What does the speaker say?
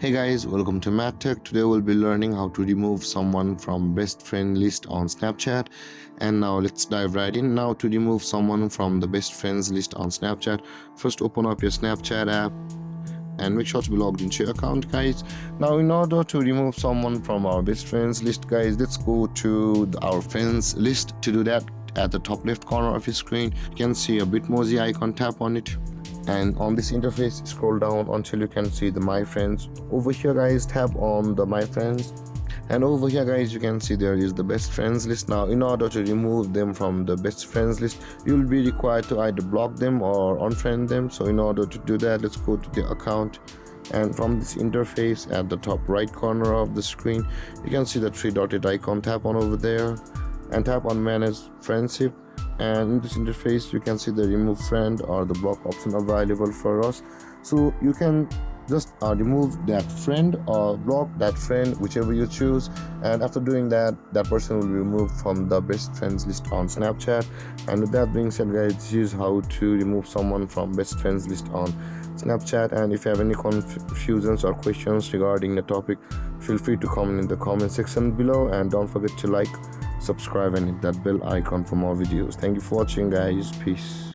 Hey guys, welcome to Matt Tech. Today we'll be learning how to remove someone from best friend list on Snapchat. And now let's dive right in. Now to remove someone from the best friends list on Snapchat, first open up your Snapchat app and make sure to be logged into your account, guys. Now in order to remove someone from our best friends list, guys, let's go to our friends list. To do that, at the top left corner of your screen you can see a Bitmoji icon. Tap on it, and on this interface scroll down until you can see the my friends. Over here, guys, tap on the my friends, and over here, guys, you can see there is the best friends list. Now in order to remove them from the best friends list, you'll be required to either block them or unfriend them. So in order to do that, let's go to the account, and from this interface at the top right corner of the screen you can see the three dotted icon. Tap on over there and tap on manage friendship, and in this interface you can see the remove friend or the block option available for us. So you can just remove that friend or block that friend, whichever you choose, and after doing that, that person will be removed from the best friends list on Snapchat. And with that being said, guys, this is how to remove someone from best friends list on Snapchat. And if you have any confusions or questions regarding the topic, feel free to comment in the comment section below, and don't forget to like, subscribe and hit that bell icon for more videos. Thank you for watching, guys. Peace.